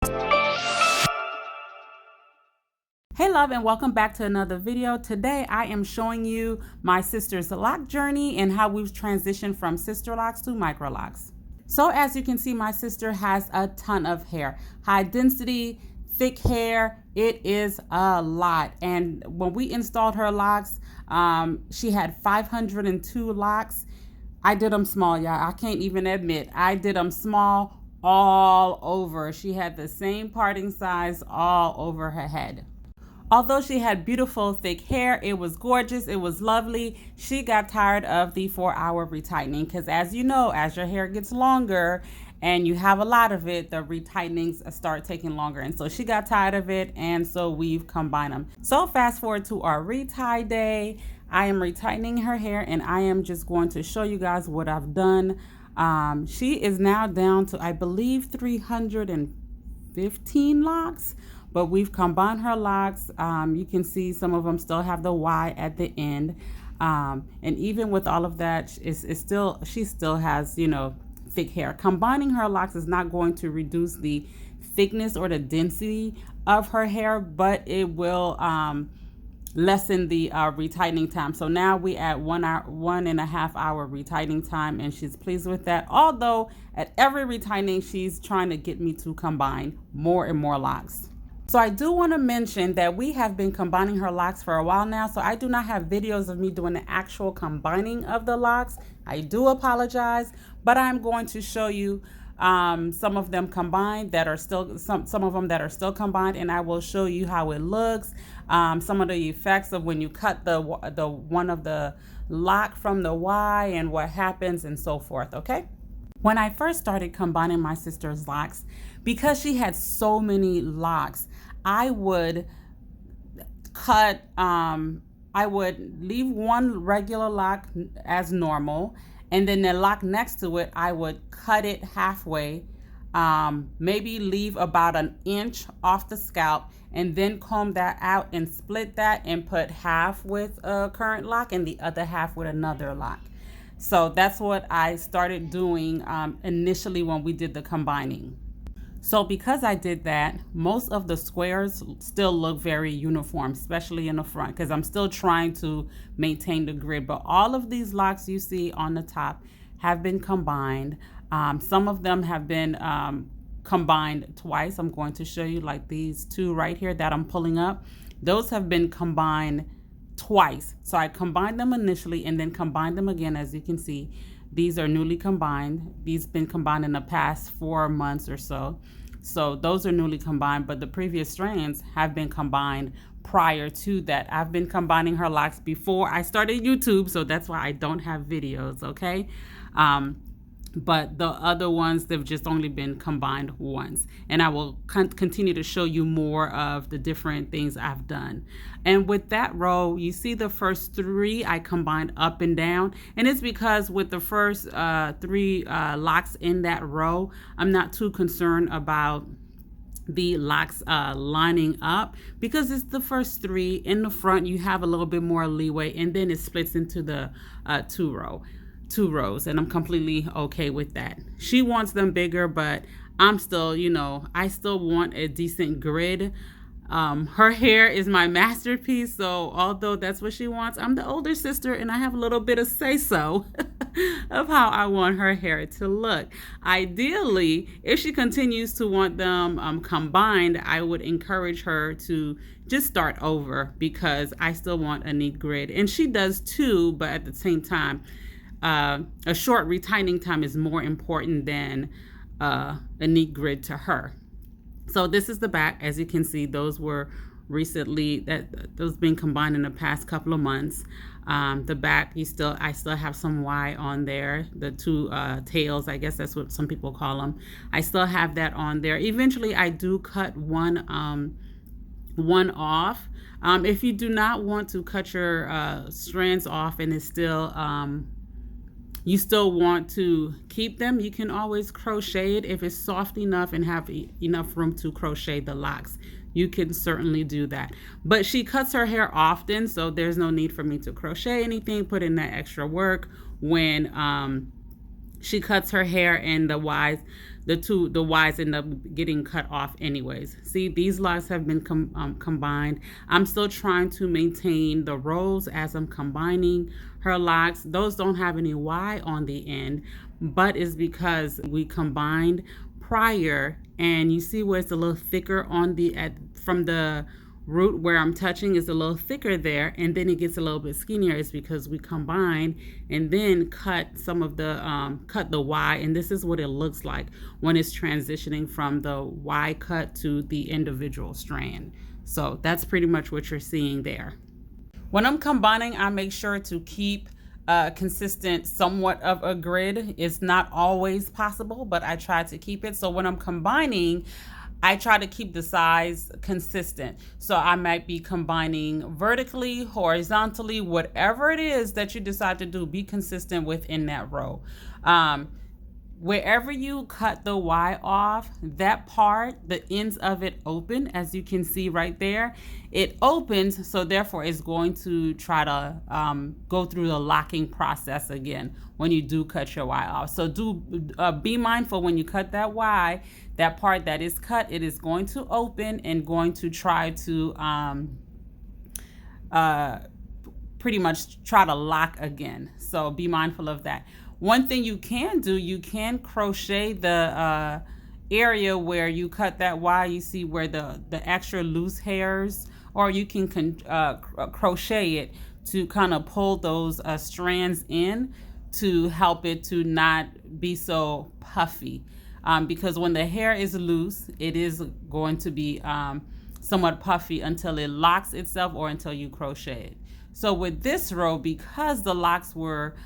Hey love, and welcome back to another video. Today I am showing you my sister's lock journey and how we've transitioned from Sisterlocks to Microlocs. So as you can see, my sister has a ton of hair, high density, thick hair. It is a lot. And when we installed her locks, she had 502 locks. I did them small, y'all. I can't even admit I did them small all over. She had the same parting size all over her head. Although she had beautiful thick hair, it was gorgeous, it was lovely, she got tired of the 4-hour retightening because, as you know, as your hair gets longer and you have a lot of it, the retightenings start taking longer. And so she got tired of it, and so we've combined them. So fast forward to our retie day. I am retightening her hair, and I am just going to show you guys what I've done. She is now down to, I believe, 315 locks. But we've combined her locks. You can see some of them still have the Y at the end. And even with all of that, she still has, you know, thick hair. Combining her locks is not going to reduce the thickness or the density of her hair, but it will lessen the retightening time. So now we at 1.5 hour retightening time, and she's pleased with that. Although at every retightening, she's trying to get me to combine more and more locks. So I do want to mention that we have been combining her locks for a while now, so I do not have videos of me doing the actual combining of the locks. I do apologize, but I'm going to show you some of them combined that are still, some of them that are still combined, and I will show you how it looks, some of the effects of when you cut the one of the lock from the Y and what happens and so forth, okay? When I first started combining my sister's locks, because she had so many locks, I would cut, I would leave one regular lock as normal, and then the lock next to it, I would cut it halfway, maybe leave about 1 inch off the scalp, and then comb that out and split that and put half with a current lock and the other half with another lock. So that's what I started doing initially when we did the combining. So because I did that, most of the squares still look very uniform, especially in the front, because I'm still trying to maintain the grid. But all of these locks you see on the top have been combined. Some of them have been combined twice. I'm going to show you, like these two right here that I'm pulling up. Those have been combined twice. So I combined them initially and then combined them again. As you can see, these are newly combined. These been combined in the past 4 months or so. So those are newly combined, but the previous strands have been combined prior to that. I've been combining her locks before I started YouTube, so that's why I don't have videos, okay? But the other ones, they've just only been combined once. And I will continue to show you more of the different things I've done. And with that row, you see the first 3 I combined up and down. And it's because with the first 3 locks in that row, I'm not too concerned about the locks lining up, because it's the first 3 in the front. You have a little bit more leeway, and then it splits into the 2 rows, and I'm completely okay with that. She wants them bigger, but I'm still, you know, I still want a decent grid. Her hair is my masterpiece, so although that's what she wants, I'm the older sister and I have a little bit of say-so of how I want her hair to look. Ideally, if she continues to want them combined, I would encourage her to just start over, because I still want a neat grid, and she does too, but at the same time, a short retightening time is more important than a neat grid to her. So this is the back. As you can see, those were recently, those been combined in the past couple of months. The back, I still have some Y on there. The 2 tails, I guess that's what some people call them. I still have that on there. Eventually, I do cut one off. If you do not want to cut your strands off and it's still you still want to keep them, you can always crochet it. If it's soft enough and have enough room to crochet the locks, you can certainly do that. But she cuts her hair often, so there's no need for me to crochet anything, put in that extra work when she cuts her hair and the Ys. the Y's end up getting cut off anyways. See, these locks have been combined. I'm still trying to maintain the rows as I'm combining her locks. Those don't have any Y on the end, but it's because we combined prior, and you see where it's a little thicker on the from the root where I'm touching is a little thicker there, and then it gets a little bit skinnier. It's because we combine and then cut some of the cut the Y, and this is what it looks like when it's transitioning from the Y cut to the individual strand. So that's pretty much what you're seeing there. When I'm combining, I make sure to keep consistent somewhat of a grid. It's not always possible, but I try to keep it. So when I'm combining, I try to keep the size consistent. So I might be combining vertically, horizontally, whatever it is that you decide to do, be consistent within that row. Wherever you cut the Y off, that part, the ends of it open, as you can see right there. It opens, so therefore it's going to try to go through the locking process again when you do cut your Y off. So be mindful when you cut that Y, that part that is cut, it is going to open and going to try to pretty much try to lock again. So be mindful of that. One thing you can do, you can crochet the area where you cut that Y. You see where the extra loose hairs, or you can crochet it to kind of pull those strands in to help it to not be so puffy. Because when the hair is loose, it is going to be somewhat puffy until it locks itself or until you crochet it. So with this row, because the locks were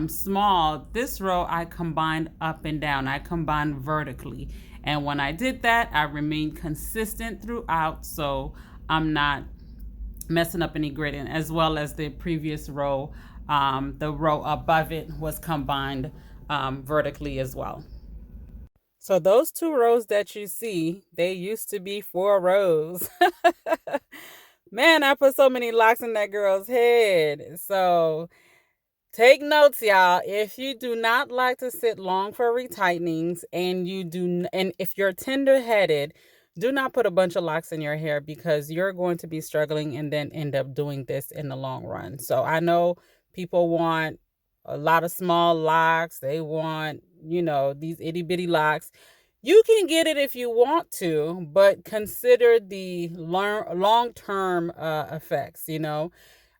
small, this row I combined up and down. I combined vertically. And when I did that, I remained consistent throughout, so I'm not messing up any gridding, as well as the previous row. The row above it was combined vertically as well. So those 2 rows that you see, they used to be 4 rows. Man, I put so many locks in that girl's head. So take notes, y'all. If you do not like to sit long for retightenings, and if you're tender-headed, do not put a bunch of locks in your hair, because you're going to be struggling and then end up doing this in the long run. So I know people want a lot of small locks. They want, these itty bitty locks. You can get it if you want to, but consider the long-term effects,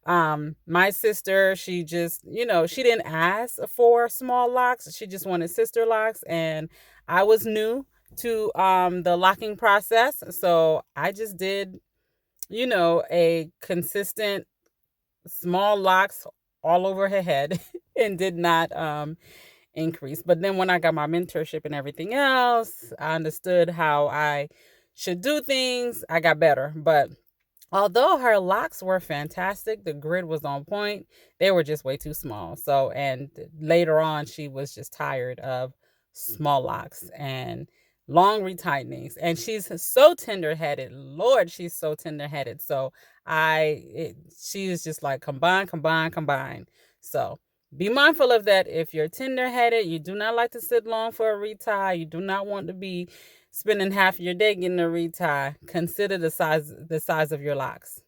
My sister, she just, she didn't ask for small locks. She just wanted Sisterlocks, and I was new to the locking process. So I just did, a consistent small locks all over her head and did not increase. But then when I got my mentorship and everything else, I understood how I should do things. I got better. But although her locks were fantastic, the grid was on point, they were just way too small. So, and later on, she was just tired of small locks and long retightenings. And she's so tender-headed. Lord, she's so tender-headed. So she is just like combine. So be mindful of that. If you're tender-headed, you do not like to sit long for a retie, you do not want to be spending half your day getting a retie, consider the size of your locks.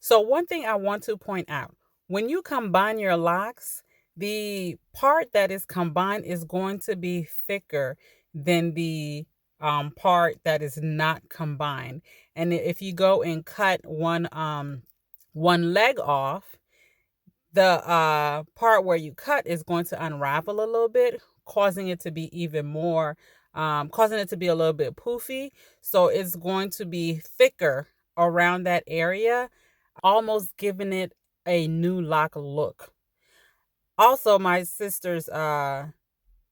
So one thing I want to point out, when you combine your locks, the part that is combined is going to be thicker than the part that is not combined. And if you go and cut one leg off, the part where you cut is going to unravel a little bit, causing it to be even more, causing it to be a little bit poofy. So it's going to be thicker around that area, almost giving it a Nu Loxx look. Also, my sister's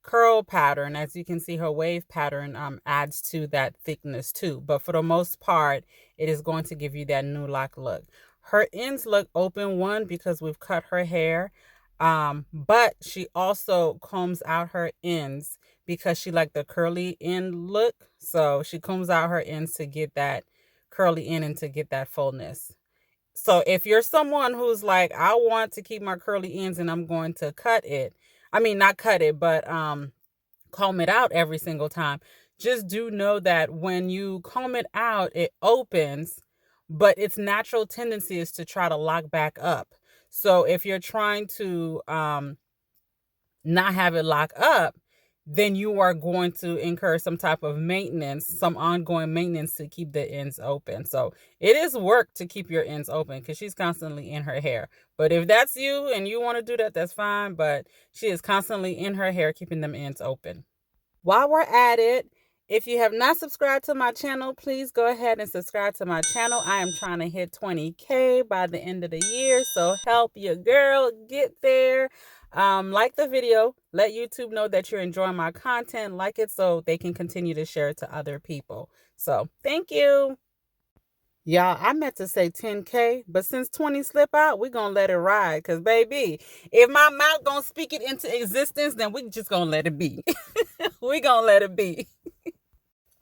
curl pattern, as you can see, her wave pattern adds to that thickness too. But for the most part, it is going to give you that Nu Loxx look. Her ends look open, one, because we've cut her hair, but she also combs out her ends because she liked the curly end look. So she combs out her ends to get that curly end and to get that fullness. So if you're someone who's like, I want to keep my curly ends and I'm going to cut it, I mean, not cut it, but comb it out every single time. Just do know that when you comb it out, it opens, but its natural tendency is to try to lock back up. So if you're trying to not have it lock up, then you are going to incur some type of maintenance, some ongoing maintenance to keep the ends open. So it is work to keep your ends open because she's constantly in her hair. But if that's you and you want to do that, that's fine. But she is constantly in her hair, keeping them ends open. While we're at it, if you have not subscribed to my channel, please go ahead and subscribe to my channel. I am trying to hit 20K by the end of the year, so help your girl get there. Like the video, let YouTube know that you're enjoying my content, like it so they can continue to share it to other people. So thank you. Y'all, I meant to say 10K, but since 20 slip out, we're going to let it ride. Because, baby, if my mouth going to speak it into existence, then we just going to let it be. We going to let it be.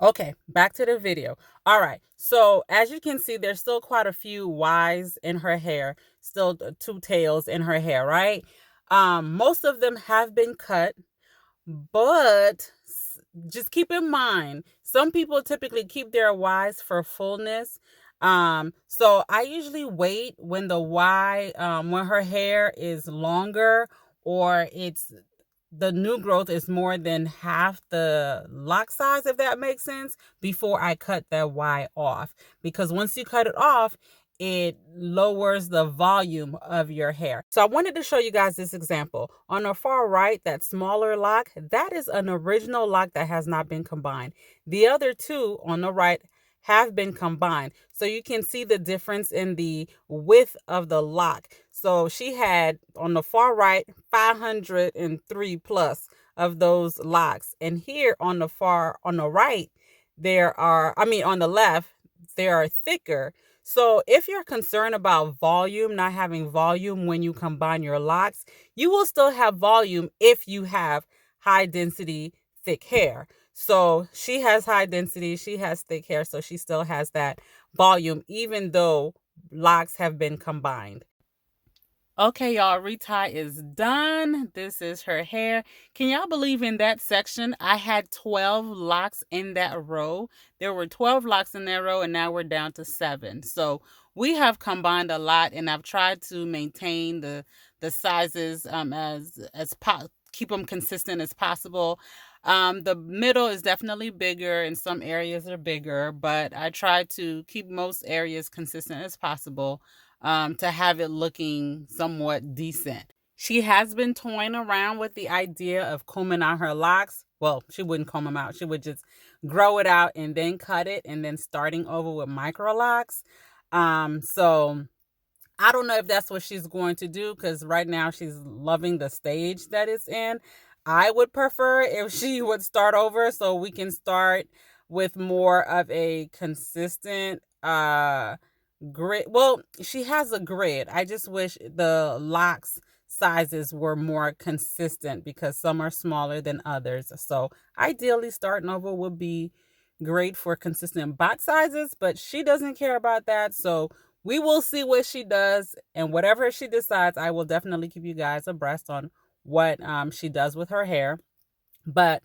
Okay, back to the video. All right, so as you can see, there's still quite a few Ys in her hair, still 2 tails in her hair, right? Most of them have been cut, but just keep in mind, some people typically keep their Ys for fullness. So I usually wait when the Y, when her hair is longer or the new growth is more than half the lock size, if that makes sense, before I cut that Y off. Because once you cut it off, it lowers the volume of your hair. So I wanted to show you guys this example. On the far right, that smaller lock, that is an original lock that has not been combined. The other 2 on the right have been combined. So you can see the difference in the width of the lock. So she had on the far right 503 plus of those locks. And here on the right, on the left, they are thicker. So if you're concerned about volume, not having volume when you combine your locks, you will still have volume if you have high density, thick hair. So she has high density, she has thick hair, so she still has that volume, even though locks have been combined. Okay, y'all, retie is done. This is her hair. Can y'all believe in that section? I had 12 locks in that row. There were 12 locks in that row, and now we're down to 7. So we have combined a lot, and I've tried to maintain the sizes keep them consistent as possible. The middle is definitely bigger, and some areas are bigger, but I try to keep most areas consistent as possible. To have it looking somewhat decent. She has been toying around with the idea of combing out her locks. Well, she wouldn't comb them out. She would just grow it out and then cut it and then starting over with Microlocs. So I don't know if that's what she's going to do because right now she's loving the stage that it's in. I would prefer if she would start over so we can start with more of a consistent grid. Well, she has a grid. I just wish the locks sizes were more consistent because some are smaller than others. So ideally starting over would be great for consistent bot sizes, but she doesn't care about that. So we will see what she does, and whatever she decides, I will definitely keep you guys abreast on what she does with her hair. But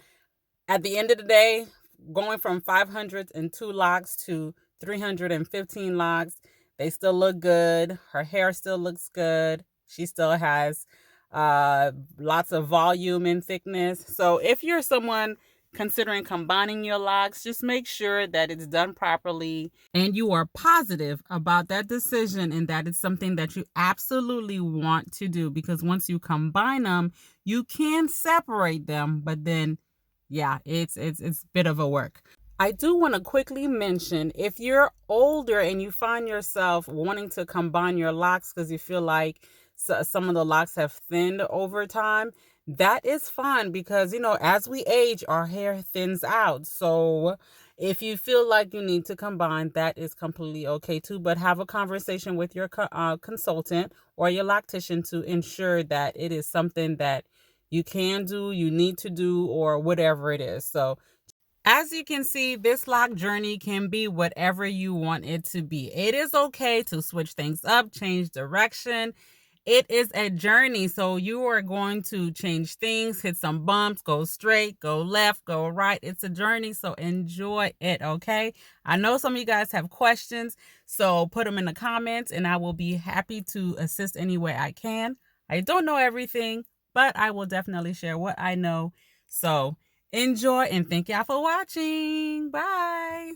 at the end of the day, going from 502 locks to 315 locks, they still look good. Her hair still looks good. She still has lots of volume and thickness. So if you're someone considering combining your locks, just make sure that it's done properly and you are positive about that decision and that it's something that you absolutely want to do, because once you combine them, you can separate them, but then yeah, it's a bit of a work. I do want to quickly mention, if you're older and you find yourself wanting to combine your locks because you feel like some of the locks have thinned over time, that is fine because, as we age, our hair thins out. So if you feel like you need to combine, that is completely okay too. But have a conversation with your consultant or your loctician to ensure that it is something that you can do, you need to do, or whatever it is. So as you can see, this lock journey can be whatever you want it to be. It is okay to switch things up, change direction. it is a journey. So you are going to change things, hit some bumps, go straight, go left, go right. It's a journey. So enjoy it. Okay. I know some of you guys have questions, so put them in the comments and I will be happy to assist any way I can. I don't know everything, but I will definitely share what I know. So enjoy and thank y'all for watching. Bye.